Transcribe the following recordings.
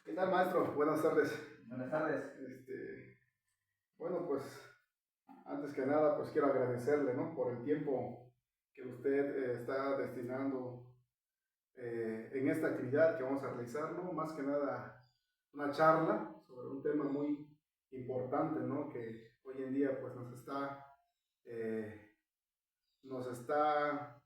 ¿Qué tal, maestro? Buenas tardes. Buenas tardes. Bueno, pues antes que nada, pues quiero agradecerle, ¿no? Por el tiempo que usted está destinando en esta actividad que vamos a realizar, ¿no? Más que nada una charla sobre un tema muy importante, ¿no? Que hoy en día pues eh, nos está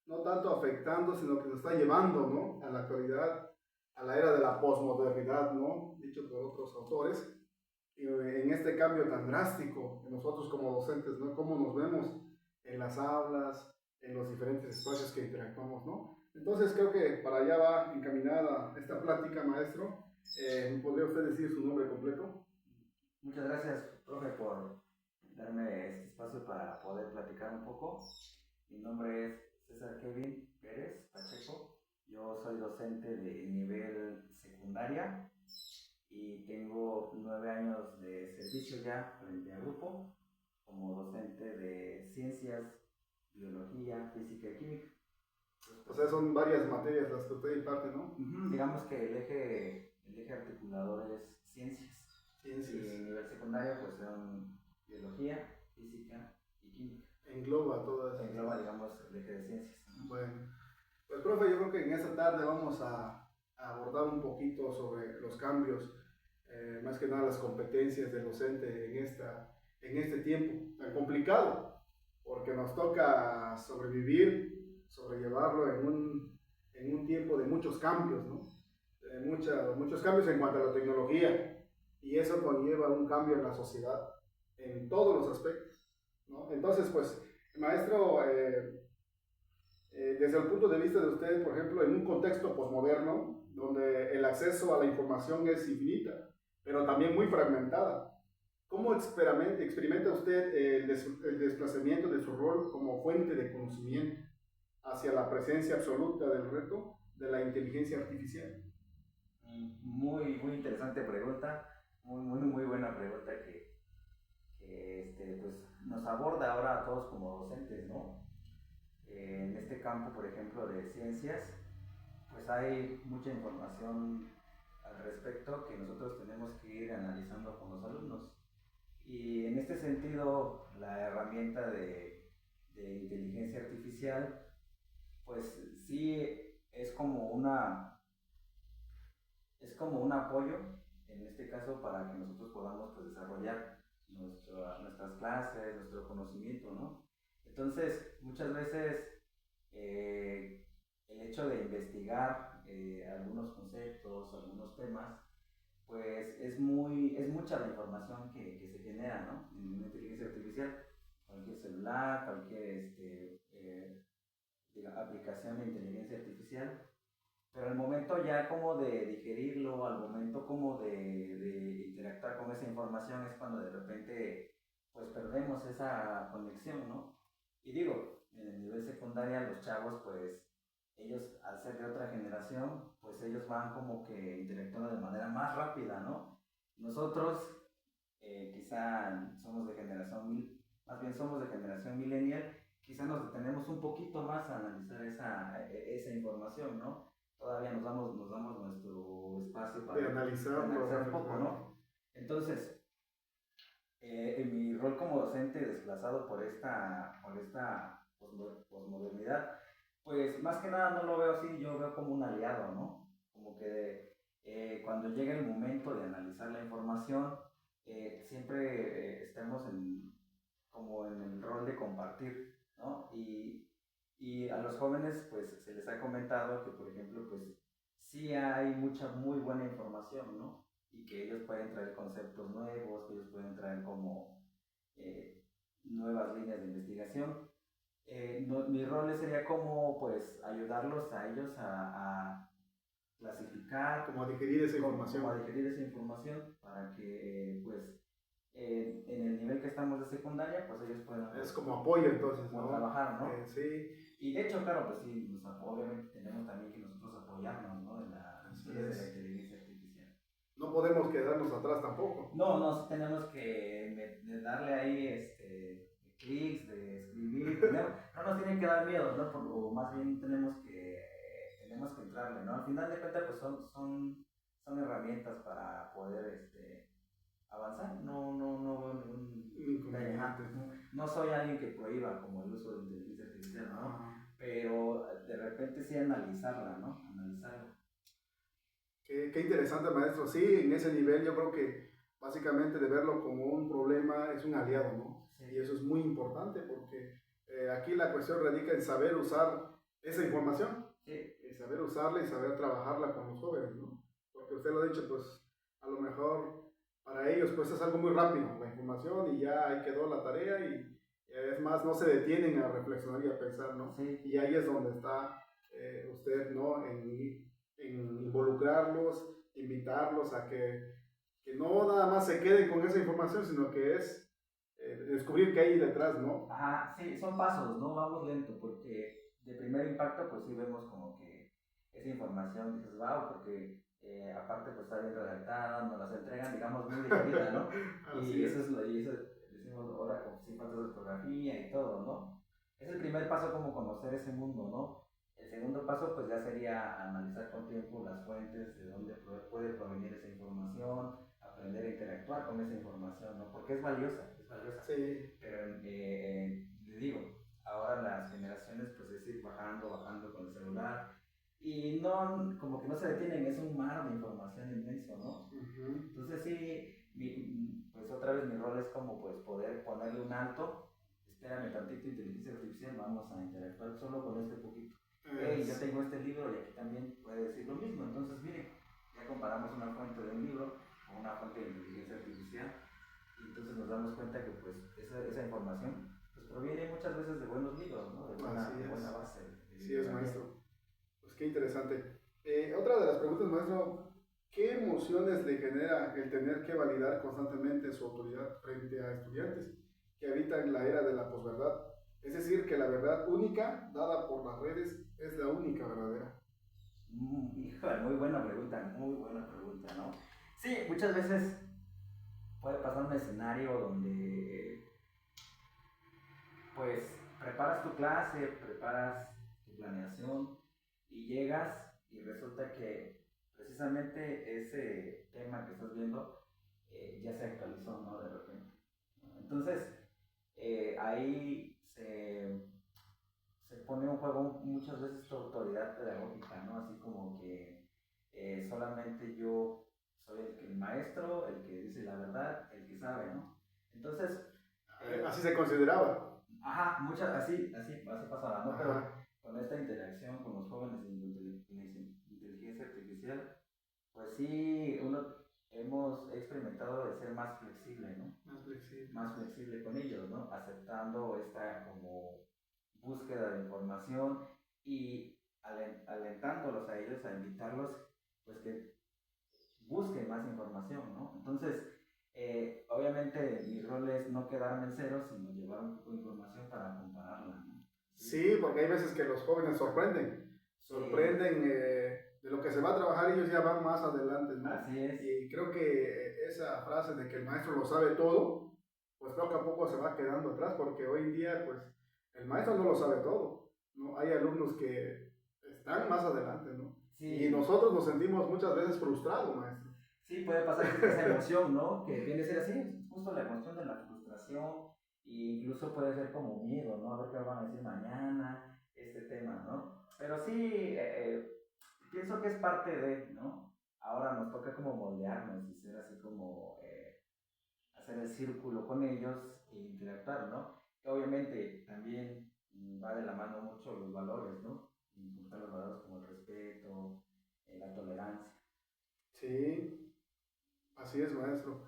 no tanto afectando, sino que nos está llevando, ¿no? A la actualidad, a la era de la posmodernidad, ¿no? Dicho por otros autores. Y en este cambio tan drástico, nosotros como docentes, ¿no? Cómo nos vemos en las aulas, en los diferentes espacios que interactuamos, ¿no? Entonces creo que para allá va encaminada esta plática, maestro. ¿Podría usted decir su nombre completo? Muchas gracias, profe, por darme este espacio para poder platicar un poco. Mi nombre es César Kevin Pérez Pacheco. Yo soy docente de nivel secundaria y tengo 9 años de servicio ya frente al grupo como docente de ciencias, biología, física y química. O sea, son varias materias las que usted imparte, ¿no? Digamos que el eje articulador es ciencias. Ciencias. Y en nivel secundario pues son biología, física y química. Engloba todas. Engloba, digamos, el eje de ciencias. Bueno, pues profe, yo creo que en esta tarde vamos a abordar un poquito sobre los cambios, más que nada las competencias del docente en este tiempo tan complicado, porque nos toca sobrevivir, sobrellevarlo en un tiempo de muchos cambios, ¿no? Muchos cambios en cuanto a la tecnología, y eso conlleva un cambio en la sociedad, en todos los aspectos, ¿no? Entonces, pues, maestro, desde el punto de vista de usted, por ejemplo, en un contexto posmoderno, donde el acceso a la información es infinita, pero también muy fragmentada, ¿cómo experimenta usted el desplazamiento de su rol como fuente de conocimiento hacia la presencia absoluta del reto de la inteligencia artificial? Muy interesante pregunta, muy buena pregunta que pues, nos aborda ahora a todos como docentes, ¿no? En este campo, por ejemplo, de ciencias, pues hay mucha información al respecto que nosotros tenemos que ir analizando con los alumnos. Y en este sentido, la herramienta de inteligencia artificial, pues sí es como un apoyo, en este caso, para que nosotros podamos pues, desarrollar nuestras clases, nuestro conocimiento, ¿no? Entonces, muchas veces el hecho de investigar algunos conceptos, algunos temas, pues es mucha la información que se genera, ¿no? En una inteligencia artificial, cualquier celular, cualquier aplicación de inteligencia artificial, pero al momento ya como de digerirlo, al momento como de interactuar con esa información es cuando de repente pues perdemos esa conexión, ¿no? Y digo, en el nivel secundaria los chavos pues ellos al ser de otra generación pues ellos van como que interactuando de manera más rápida, ¿no? Nosotros quizá somos de más bien somos de generación millennial, quizá nos detenemos un poquito más a analizar esa información, ¿no? Todavía nos damos nuestro espacio para De analizarlo, analizar un poco, ¿no? Entonces, en mi rol como docente desplazado por esta posmodernidad, pues más que nada no lo veo así, yo veo como un aliado, ¿no? Como que cuando llega el momento de analizar la información, siempre estemos como en el rol de compartir, ¿no? Y a los jóvenes, pues se les ha comentado que, por ejemplo, pues sí hay mucha muy buena información, ¿no? Y que ellos pueden traer conceptos nuevos, que ellos pueden traer como eh, nuevas líneas de investigación. Mi rol sería como, pues, ayudarlos a ellos a clasificar, como a digerir esa información. como a digerir esa información para que, pues, en el nivel que estamos de secundaria, pues ellos puedan... Es como apoyo entonces, como ¿no? trabajar, ¿no? Sí. Y de hecho, claro, pues sí, obviamente tenemos también que nosotros apoyarnos, ¿no? De la inteligencia artificial. No podemos quedarnos atrás tampoco. No, sí tenemos que darle ahí clics, de escribir, no nos tienen que dar miedo, ¿no? O más bien tenemos que entrarle, ¿no? Al final de cuentas, pues son son herramientas para poder avanzar. No veo ningún Inconveniente. no soy alguien que prohíba como el uso de inteligencia artificial, ¿no? Ajá. Pero de repente sí analizarla, ¿no? Analizarla. Qué interesante, maestro. Sí, en ese nivel yo creo que básicamente de verlo como un problema es un aliado, ¿no? Sí. Y eso es muy importante porque aquí la cuestión radica en saber usar esa información, Sí. saber usarla y saber trabajarla con los jóvenes, ¿no? Porque usted lo ha dicho, pues a lo mejor para ellos pues es algo muy rápido, la información y ya ahí quedó la tarea y es más, no se detienen a reflexionar y a pensar, ¿no? Sí. Y ahí es donde está usted, ¿no? En involucrarlos, invitarlos a que no nada más se queden con esa información, sino que es descubrir qué hay detrás, ¿no? Ajá, sí, son pasos, ¿no? Vamos lento, porque de primer impacto, pues sí vemos como que esa información, dices, wow, porque aparte pues está bien redactada, nos las entregan, digamos, muy digerida, ¿no? Así y eso decimos ahora con sin faltas de ortografía y todo, ¿no? Es el primer paso como conocer ese mundo, ¿no? El segundo paso pues ya sería analizar con tiempo las fuentes, de dónde puede provenir esa información, aprender a interactuar con esa información, ¿no? Porque es valiosa, es valiosa. Sí. Pero le digo, ahora las generaciones pues es ir bajando con el celular y no, como que no se detienen, es un mar de información inmenso, ¿no? Entonces sí, pues otra vez mi rol es como pues poder ponerle un alto, espérame tantito inteligencia artificial, vamos a interactuar solo con este poquito. Hey, yo tengo este libro y aquí también puede decir lo mismo, entonces miren, ya comparamos una fuente de un libro con una fuente de inteligencia artificial y entonces nos damos cuenta que pues esa información pues proviene muchas veces de buenos libros, ¿no? De buena base. Sí es, maestro. Pues qué interesante. Otra de las preguntas, maestro, ¿qué emociones le genera el tener que validar constantemente su autoridad frente a estudiantes que habitan la era de la posverdad? Es decir, que la verdad única dada por las redes es la única verdadera. Híjole, muy buena pregunta, ¿no? Sí, muchas veces puede pasar un escenario donde pues preparas tu clase, preparas tu planeación y llegas y resulta que precisamente ese tema que estás viendo ya se actualizó, ¿no? De repente. Entonces, ahí se pone en juego muchas veces tu autoridad pedagógica, ¿no? Así como que solamente yo soy el maestro, el que dice la verdad, el que sabe, ¿no? Entonces... así se consideraba. Ajá, así pasaba, ¿no? Pero con esta interacción con los jóvenes en inteligencia artificial, pues sí, hemos experimentado de ser más flexible, ¿no? Más flexible con ellos, ¿no? Aceptando esta como búsqueda de información y alentándolos a ellos, a invitarlos, pues que busquen más información, ¿no? Entonces, obviamente mi rol es no quedarme en cero, sino llevar un poco de información para compararla, ¿no? Sí, porque hay veces que los jóvenes sorprenden de lo que se va a trabajar, ellos ya van más adelante, ¿no? Así es. Y creo que esa frase de que el maestro lo sabe todo, pues poco a poco se va quedando atrás, porque hoy en día, pues, el maestro no lo sabe todo, ¿no? Hay alumnos que están más adelante, ¿no? Sí. Y nosotros nos sentimos muchas veces frustrados, maestro. Sí, puede pasar esa emoción, ¿no? Que viene a ser así, justo la emoción de la frustración, e incluso puede ser como miedo, ¿no? A ver qué van a decir mañana, este tema, ¿no? Pero sí, pienso que es parte de, ¿no? Ahora nos toca como moldearnos y ser así como hacer el círculo con ellos e interactuar, ¿no? Que obviamente también va de la mano mucho los valores, ¿no? Inculcar los valores como el respeto, la tolerancia. Sí, así es, maestro.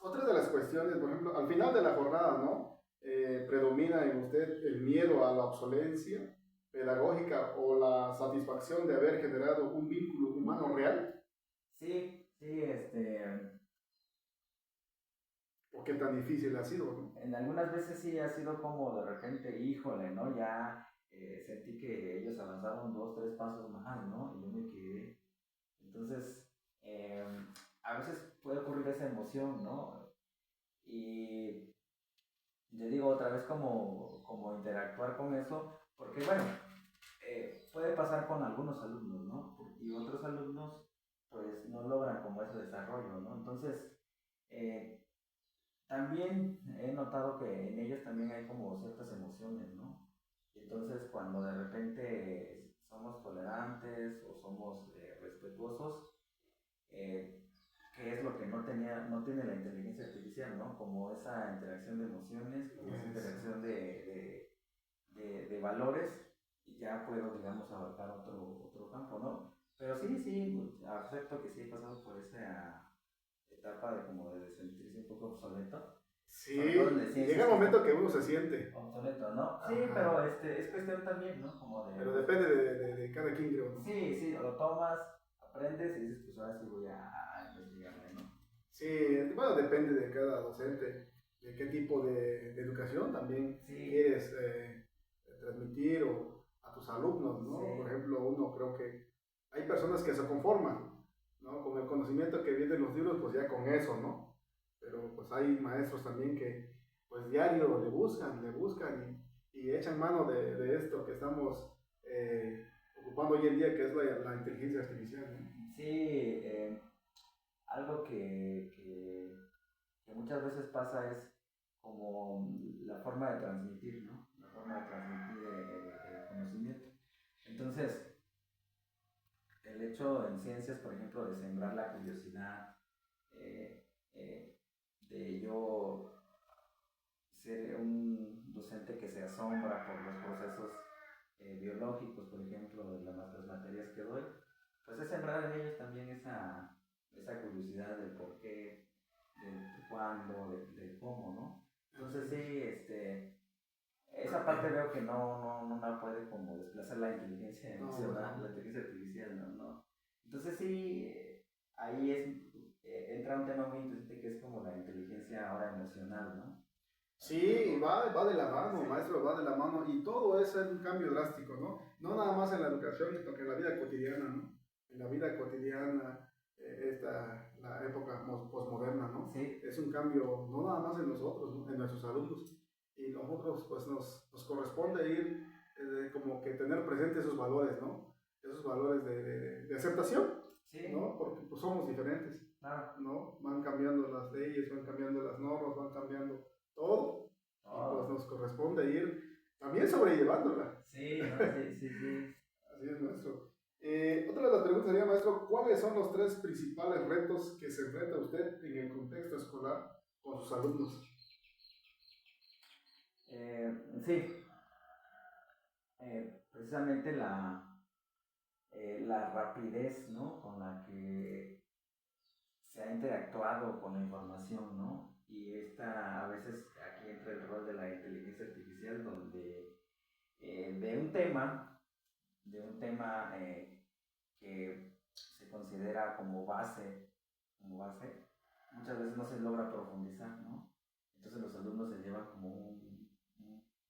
Otra de las cuestiones, por ejemplo, al final de la jornada, ¿no? ¿Predomina en usted el miedo a la obsolencia pedagógica o la satisfacción de haber generado un vínculo humano real? Sí, ¿O qué tan difícil ha sido, no? En algunas veces sí ha sido como de repente, híjole, ¿no? Ya sentí que ellos avanzaron 2, 3 pasos más, ¿no? Y yo me quedé. Entonces, a veces puede ocurrir esa emoción, ¿no? Y yo digo otra vez como interactuar con eso, porque bueno, puede pasar con algunos alumnos, ¿no? Y otros alumnos logran como ese desarrollo, ¿no? Entonces, también he notado que en ellos también hay como ciertas emociones, ¿no? Y entonces cuando de repente somos tolerantes o somos respetuosos, que es lo que no tiene la inteligencia artificial, ¿no? Como esa interacción de emociones, como esa interacción de valores, y ya puedo, digamos, abarcar otro campo, ¿no? Pero sí, acepto que sí he pasado por esa etapa de como de sentirse un poco obsoleto. Sí, llega el momento que uno se siente obsoleto, ¿no? Ajá. Sí, pero es cuestión también, ¿no? Como de... Pero depende de cada quien, creo, ¿no? Sí, lo tomas, aprendes y dices, pues ahora sí voy a investigarme, ¿no? Sí, bueno, depende de cada docente, de qué tipo de educación también Sí. quieres transmitir o a tus alumnos, ¿no? Sí. Por ejemplo, uno creo que hay personas que se conforman, ¿no? Con el conocimiento que viene en los libros, pues ya con eso, ¿no? Pero pues hay maestros también que pues diario le buscan y echan mano de esto que estamos ocupando hoy en día, que es la inteligencia artificial, ¿no? Sí, algo que muchas veces pasa es como la forma de transmitir, ¿no? La forma de transmitir el conocimiento. Entonces, el hecho en ciencias, por ejemplo, de sembrar la curiosidad, de yo ser un docente que se asombra por los procesos biológicos, por ejemplo, de las materias que doy, pues es sembrar en ellos también esa curiosidad del por qué, del cuándo, del cómo, ¿no? Entonces sí, esa parte veo que no la puede como desplazar la inteligencia emocional, la inteligencia artificial, ¿no? Entonces sí, ahí entra un tema muy interesante que es como la inteligencia ahora emocional, ¿no? Sí, va de la mano, sí. Maestro, va de la mano, y todo es un cambio drástico, ¿no? No nada más en la educación, sino que en la vida cotidiana, ¿no? En la vida cotidiana, la época posmoderna, ¿no? Sí. Es un cambio, no nada más en nosotros, ¿no? En nuestros alumnos, y nosotros pues nos corresponde ir como que tener presentes esos valores, ¿no? Esos valores de aceptación, sí. ¿No? Porque pues somos diferentes, ¿no? Van cambiando las leyes, van cambiando las normas, van cambiando todo, y pues nos corresponde ir también sobrellevándola. Sí. Así es, maestro. Otra de las preguntas sería, maestro, ¿cuáles son los 3 principales retos que se enfrenta usted en el contexto escolar con sus alumnos? Precisamente la rapidez, ¿no? Con la que se ha interactuado con la información, ¿no? Y a veces aquí entra el rol de la inteligencia artificial, donde de un tema que se considera como base, muchas veces no se logra profundizar, ¿no? Entonces los alumnos se llevan como un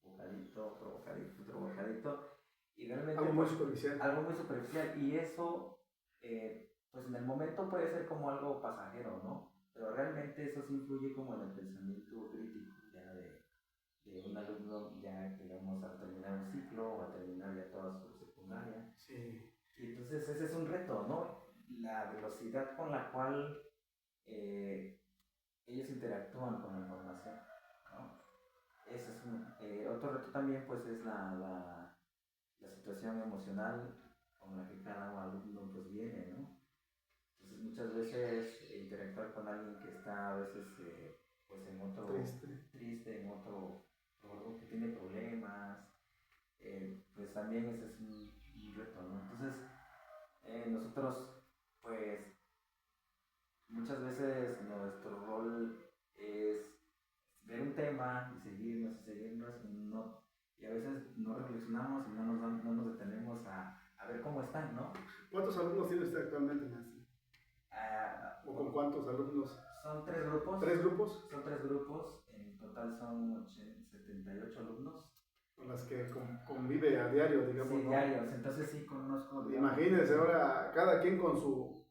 bocadito, otro bocadito, y realmente algo muy superficial. Y eso, pues en el momento puede ser como algo pasajero, ¿no? Pero realmente eso sí influye como en el pensamiento crítico, ya de un alumno, ya digamos, a terminar un ciclo o a terminar ya toda su secundaria. Sí. Y entonces ese es un reto, ¿no? La velocidad con la cual ellos interactúan con la información, ¿no? Ese es otro reto también, pues es la situación emocional con la que cada alumno pues viene, ¿no? Entonces muchas veces interactuar con alguien que está a veces pues en otro triste, en otro que tiene problemas, pues también ese es un reto, ¿no? Entonces nosotros pues muchas veces nuestro rol es ver un tema y seguirnos, y a veces no reflexionamos y no nos detenemos a ver cómo están, ¿no? ¿Cuántos alumnos tiene usted actualmente, maestro? ¿O con cuántos alumnos? Son 3 grupos. ¿3 grupos? Son 3 grupos, en total son 78 alumnos. Con las que convive a diario, digamos, sí, ¿no? diarios, entonces sí conozco. Imagínense ahora cada quien con su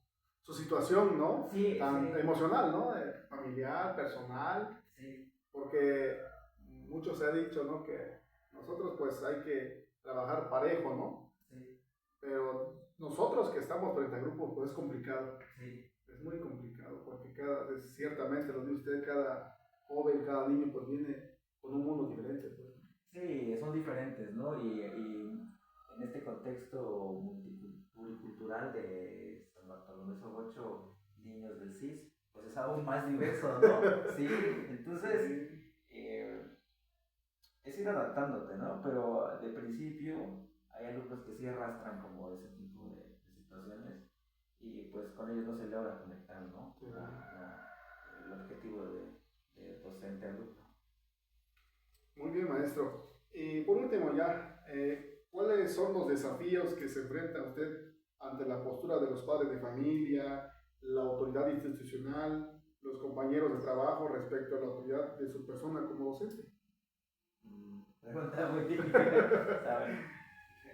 situación, ¿no? Sí, tan emocional, ¿no? Familiar, personal. Sí. Porque mucho se ha dicho, ¿no? Que nosotros pues hay que trabajar parejo, ¿no? Sí. pero nosotros que estamos frente a grupos, pues es complicado. Sí. Es muy complicado porque ciertamente, lo dice usted, cada joven, cada niño, pues viene con un mundo diferente. Pues. Sí, son diferentes, ¿no? Y en este contexto multicultural de San Bartolomé son 8 niños del CIS, pues es aún más diverso, ¿no? Sí, entonces es ir adaptándote, ¿no? Pero de principio hay alumnos que sí arrastran como ese tipo de situaciones y pues con ellos no se logra conectar, ¿no? Sí. El objetivo de docente alumno. Muy bien, maestro. Y por último ya, ¿cuáles son los desafíos que se enfrenta usted ante la postura de los padres de familia, la autoridad institucional, los compañeros de trabajo respecto a la autoridad de su persona como docente? Pregunta muy difícil.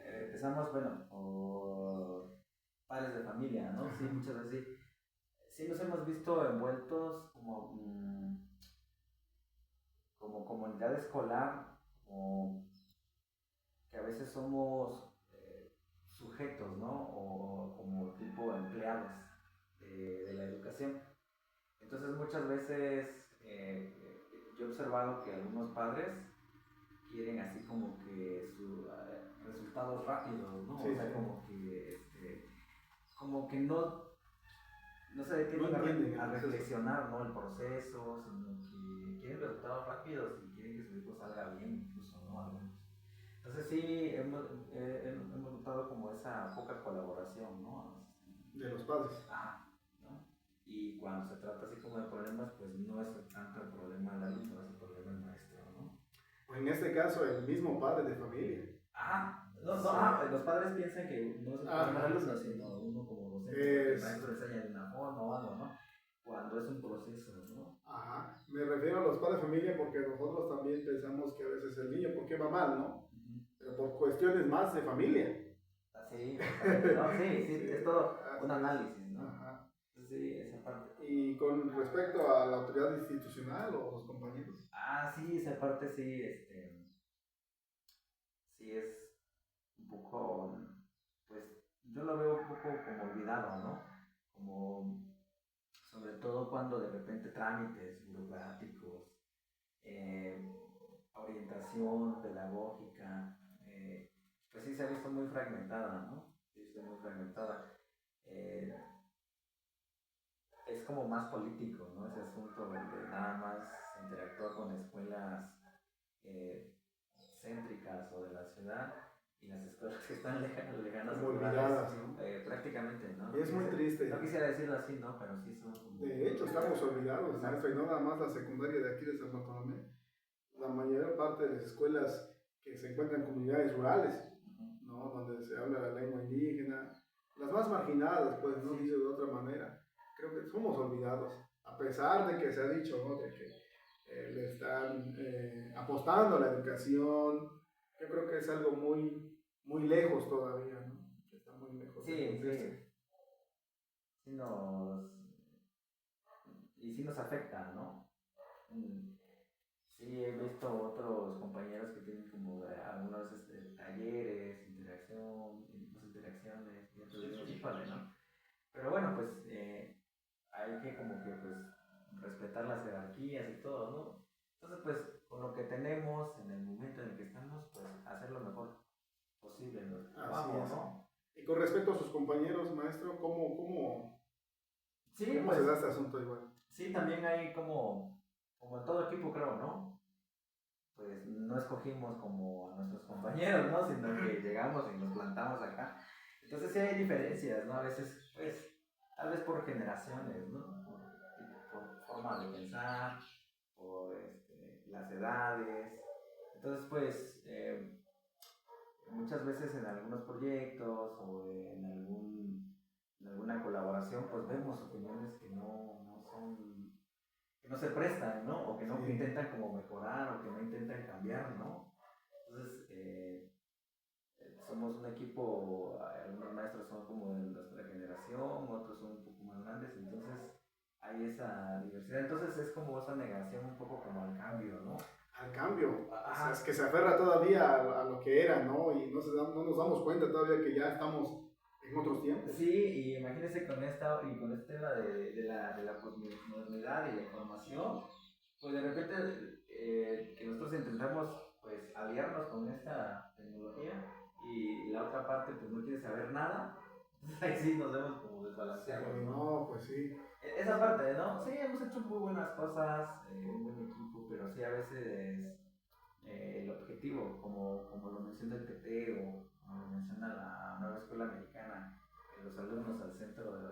Empezamos, bueno, por padres de familia, ¿no? Sí, muchas veces sí. Sí nos hemos visto envueltos como comunidad escolar, como que a veces somos sujetos, ¿no? O como tipo empleados de la educación. Entonces muchas veces yo he observado que algunos padres quieren así como que sus resultados rápidos, ¿no? Sí, o sea, sí. como que no se detienen No a reflexionar, ¿no? El proceso, sino que quieren resultados rápidos y quieren que su hijo salga bien, incluso, ¿no? Algunos. Entonces sí, hemos notado como esa poca colaboración, ¿no? De los padres. ¿No? Y cuando se trata así como de problemas, pues no es tanto el problema del alumno, es el problema del maestro, ¿no? O en este caso, el mismo padre de familia. Los padres piensan que no es el problema del alumno, sino uno como docente, el maestro enseña de una forma o algo, ¿no? Cuando es un proceso, ¿no? Ajá, me refiero a los padres de familia porque nosotros también pensamos que a veces el niño, ¿por qué va mal, no? Pero por cuestiones más de familia. Sí, no, sí, es todo un análisis, ¿no? Ajá. Sí, esa parte. ¿Y con respecto a la autoridad institucional o los compañeros? Sí, esa parte sí, sí es un poco, pues yo lo veo un poco como olvidado, ¿no? Como, sobre todo cuando de repente trámites burocráticos, orientación pedagógica, pues sí se ha visto muy fragmentada, ¿no? Sí, está muy fragmentada. Es como más político, ¿no? Ese asunto de nada más interactuar con escuelas eh, céntricas o de la ciudad y las escuelas que están lejanas como olvidadas, ¿no? Prácticamente, ¿no? Y es muy triste. No quisiera decirlo así, ¿no? Pero sí son como... De hecho, estamos olvidados, maestro, y no nada más la secundaria de aquí de San Bartolomé. La mayor parte de las escuelas que se encuentran en comunidades rurales, ¿no? Donde se habla la lengua indígena, las más marginadas, pues, no dicho de otra manera. Creo que somos olvidados, a pesar de que se ha dicho, ¿no? De que le están apostando a la educación. Yo creo que es algo muy, muy lejos todavía, ¿no? Está muy lejos. Sí. Sí nos afecta, ¿no? Sí, he visto otros compañeros que tienen como algunos talleres, interacciones, y entonces digo, híjole, ¿no? Pero bueno, pues hay que como que pues respetar las jerarquías y todo, ¿no? Entonces pues con lo que tenemos en el momento en el que estamos, pues hacer lo mejor posible, ¿no? ¿no? Y con respecto a sus compañeros, maestro, ¿cómo se da este asunto igual? Sí, también hay como en todo equipo creo, ¿no? Pues no escogimos como a nuestros compañeros, ¿no? Sino que llegamos y nos plantamos acá. Entonces sí hay diferencias, ¿no? A veces, pues, tal vez por generaciones, ¿no? Por forma de pensar, por las edades. Entonces, pues, muchas veces en algunos proyectos o en alguna colaboración, pues vemos opiniones que no son, que no se prestan, ¿no? O que no intentan como mejorar o que no intentan cambiar, ¿no? Entonces, somos un equipo, algunos maestros son como de nuestra generación, otros son un poco más grandes, entonces hay esa diversidad. Entonces es como esa negación un poco como al cambio, ¿no? Al cambio. O sea, es que se aferra todavía a lo que era, ¿no? Y no nos damos cuenta todavía que ya estamos en otros tiempos. Sí, y imagínense con este tema de la posmodernidad y la información, pues de repente que nosotros intentamos pues aliarnos con esta tecnología y la otra parte pues no quiere saber nada, entonces ahí sí nos vemos como desbalanceados, ¿no? No, pues sí. Esa parte, ¿no? Sí, hemos hecho muy buenas cosas, un buen equipo, pero sí a veces el objetivo, como lo menciona el PT o como lo menciona la nueva escuela americana, los alumnos al centro de la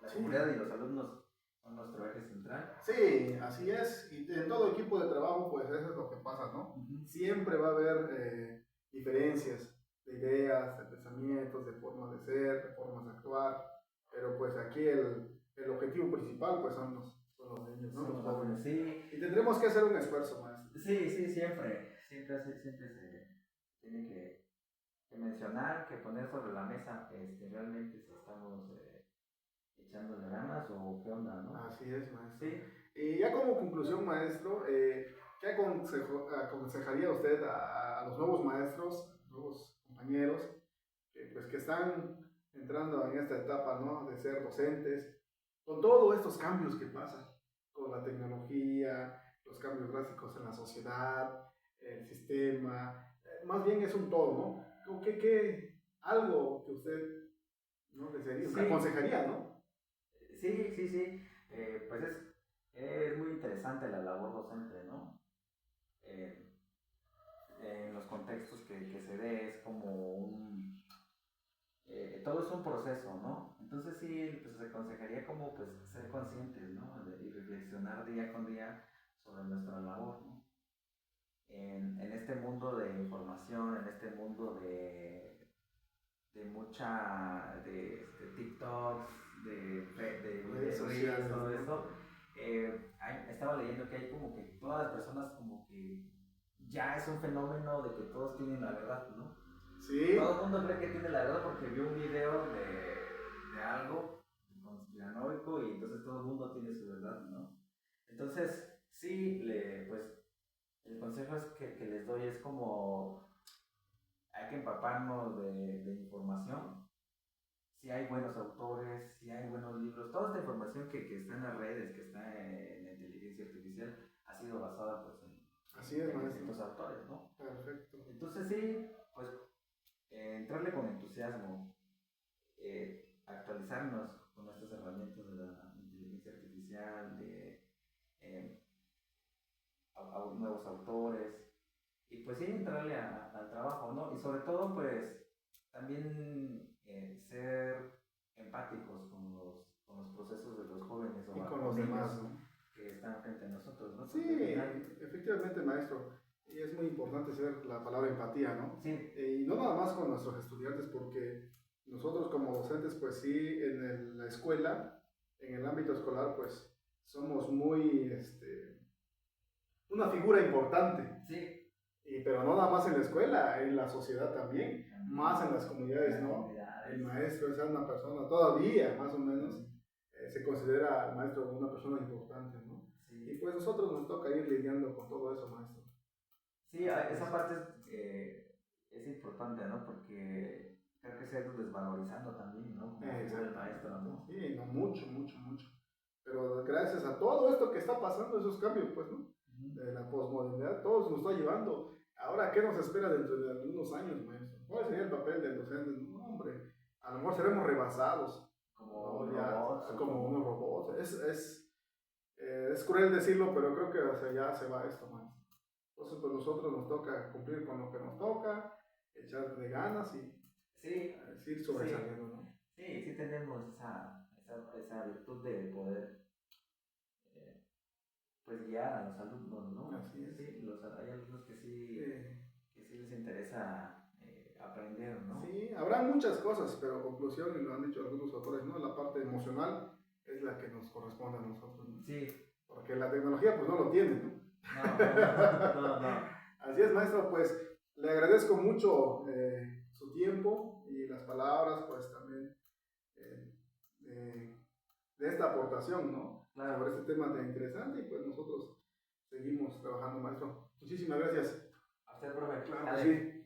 Sí. comunidad y los alumnos son nuestro eje central. Sí, así es. Y en todo equipo de trabajo, pues eso es lo que pasa, ¿no? Siempre va a haber diferencias de ideas, de pensamientos, de formas de ser, de formas de actuar. Pero pues aquí el objetivo principal, pues son los niños, ¿no? Los jóvenes. Sí. Y tendremos que hacer un esfuerzo, maestro. Sí, siempre se tiene que mencionar, que poner sobre la mesa realmente si estamos echándole ganas o qué onda, ¿no? Así es, maestro. Sí. Y ya como conclusión, maestro, ¿qué aconsejaría usted a los nuevos maestros, nuevos compañeros, pues, que están entrando en esta etapa, ¿no? De ser docentes, con todos estos cambios que pasan, con la tecnología, los cambios drásticos en la sociedad, el sistema, más bien es un todo, ¿no? Algo que usted, ¿no? aconsejaría, ¿no? Sí. Pues es muy interesante la labor docente, ¿no? En los contextos que se dé es como todo es un proceso, ¿no? Entonces sí, pues se aconsejaría como pues ser conscientes, ¿no? Y reflexionar día con día sobre nuestra labor, ¿no? En este mundo de información, en este mundo de TikToks, de Redes sociales, todo ¿no? eso, estaba leyendo que hay como que todas las personas como que ya es un fenómeno de que todos tienen la verdad, ¿no? Sí. Todo el mundo cree que tiene la verdad porque vio un video de algo conspiranoico y entonces todo el mundo tiene su verdad, ¿no? Entonces, sí, pues el consejo es que les doy es como hay que empaparnos de información. Si hay buenos autores, si hay buenos libros, toda esta información que está en las redes, que está en la inteligencia artificial, ha sido basada pues Así es, en maestro. estos autores, ¿no? Perfecto. Entonces sí, pues entrarle con entusiasmo, actualizarnos con estas herramientas de la inteligencia artificial, de nuevos autores, y pues sí, entrarle al trabajo, ¿no? Y sobre todo, pues, también ser empáticos con los procesos de los jóvenes o Y con los demás, ¿no? que están frente a nosotros, ¿no? Sí, efectivamente, maestro. Y es muy importante ser la palabra empatía, ¿no? Sí. Y no nada más con nuestros estudiantes, porque nosotros como docentes, pues sí, en la escuela, en el ámbito escolar, pues somos muy, una figura importante. Sí. Pero no nada más en la escuela, en la sociedad también, más en las comunidades, ¿no? El maestro es una persona, todavía más o menos, se considera al maestro una persona importante, ¿no? Sí. Y pues nosotros nos toca ir lidiando con todo eso, maestro. Sí, esa parte es importante, ¿no? Porque creo que se ha ido desvalorizando también, ¿no? Como el maestro, ¿no? Sí, no, mucho. Pero gracias a todo esto que está pasando, esos cambios, pues, ¿no? De la posmodernidad, todo nos está llevando. Ahora, ¿qué nos espera dentro de algunos años, maestro? ¿Cuál sería el papel del docente? No, hombre, a lo mejor seremos rebasados. Como unos robots. Es cruel decirlo, pero creo que hacia allá se va esto, maestro. Entonces, pues nosotros nos toca cumplir con lo que nos toca, echar de ganas y ir sobresaliendo, ¿no? Sí tenemos esa virtud de poder pues guiar a los alumnos, ¿no? Así es. Sí, hay alumnos que sí les interesa aprender, ¿no? Sí, habrá muchas cosas, pero conclusión, y lo han dicho algunos autores, ¿no? La parte emocional es la que nos corresponde a nosotros, ¿no? Sí. Porque la tecnología pues no lo tiene, ¿no? No. Así es, maestro, pues le agradezco mucho su tiempo y las palabras, pues también de esta aportación, ¿no? Claro. Sobre este tema tan interesante y pues nosotros seguimos trabajando, maestro. Muchísimas gracias. A usted, profe. Claro, sí.